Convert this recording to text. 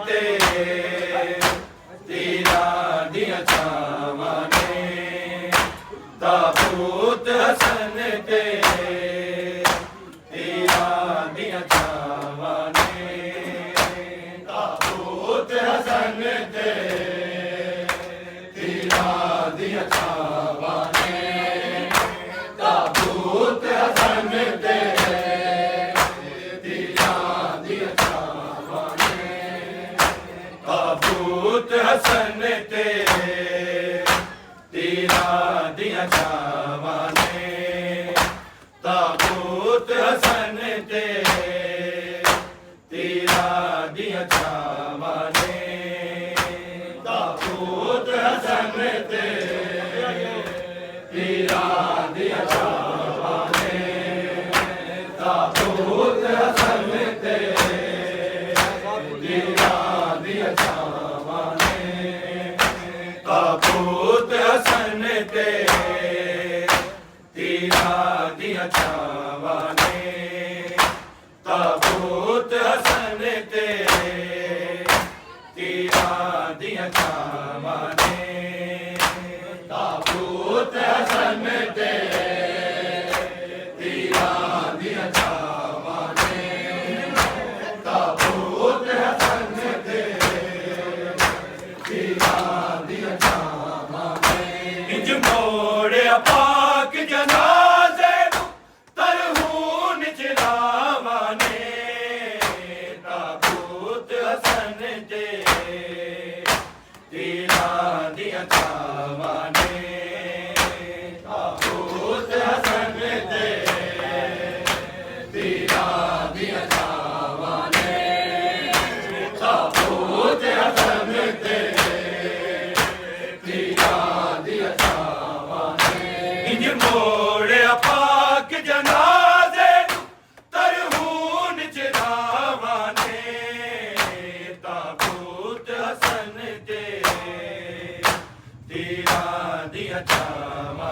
ਤੇ ਤੀਰਾਂ ਦੀਆਂ ਛਾਵਾਂ ਨੇ ਤਾਬੂਤ ਹਸਨ ਤੇ ਤੀਰਾਂ ਦੀਆਂ ਛਾਵਾਂ ਨੇ ਤਾਬੂਤ ਹਸਨ ਤੇ ਤੀਰਾਂ ਦੀਆਂ ਛਾਵਾਂ ਨੇ ਤਾਬੂਤ ਹਸਨ ਤੇ ਤੀਰਾਂ ਦੀਆਂ ਛਾਵਾਂ ਨੇ ਤਾਬੂਤ ਹਸਨ ਤੇ ਤੀਰਾਂ ਦੀਆਂ ਛਾਵਾਂ ਨੇ ਤਾਬੂਤ ਹਸਨ ਤੇ ਤੀਰਾਂ ਦੀਆਂ ਛਾਵਾਂ ਨੇ ਤਾਬੂਤ ਹਸਨ ਤੇ ਤੀਰਾਂ ਦੀਆਂ ਛਾਵਾਂ ਨੇ ਤਾਬੂਤ ਹਸਨ ਤੇ ਤੀਰਾਂ ਦੀਆਂ ਛਾਵਾਂ ਨੇ ਤਾਬੂਤ ਹਸਨ ਤੇ ਤੀਰਾਂ ਦੀਆਂ ਛਾਵਾਂ ਨੇ ਤਾਬੂਤ ਹਸਨ ਤੇ ਤੀਰਾਂ ਦੀਆਂ ਛਾਵਾਂ ਨੇ ਤਾਬੂਤ ਹਸਨ ਤੇ ਤੀਰਾਂ ਦੀਆਂ ਛਾਵਾਂ ਨੇ ਤਾਬੂਤ ਹਸਨ ਤੇ ਤੀਰਾਂ ਦੀਆਂ ਛਾਵਾਂ ਨੇ ਇੰਜ ਮੋੜਿਆ ਪਾਕ ਜਨਾਜ਼ੇ ਨੂੰ ਤਰਹੂਨ ਚਲਾਵਾਂ ਨੇ ਤਾਬੂਤ ਹਸਨ ਤੇ ਤੀਰਾਂ ਦੀਆਂ ਛਾਵਾਂ ਨੇ ਤਾਬੂਤ ਹਸਨ ਤੇ ਤੀਰਾਂ ਦੀਆਂ ਛਾਵਾਂ ਨੇ ਤਾਬੂਤ ਹਸਨ ਤੇ ਤੀਰਾਂ ਦੀਆਂ ਛਾਵਾਂ ਨੇ ਇੰਜ ਮੋੜਿਆ ਪਾਕ ਜਨਾਜ਼ੇ ਨੂੰ ਤਰਹੂਨ ਚਲਾਵਾਂ ਨੇ ਤਾਬੂਤ ਹਸਨ ਤੇ ਤੀਰਾਂ ਦੀਆਂ ਛਾਵਾਂ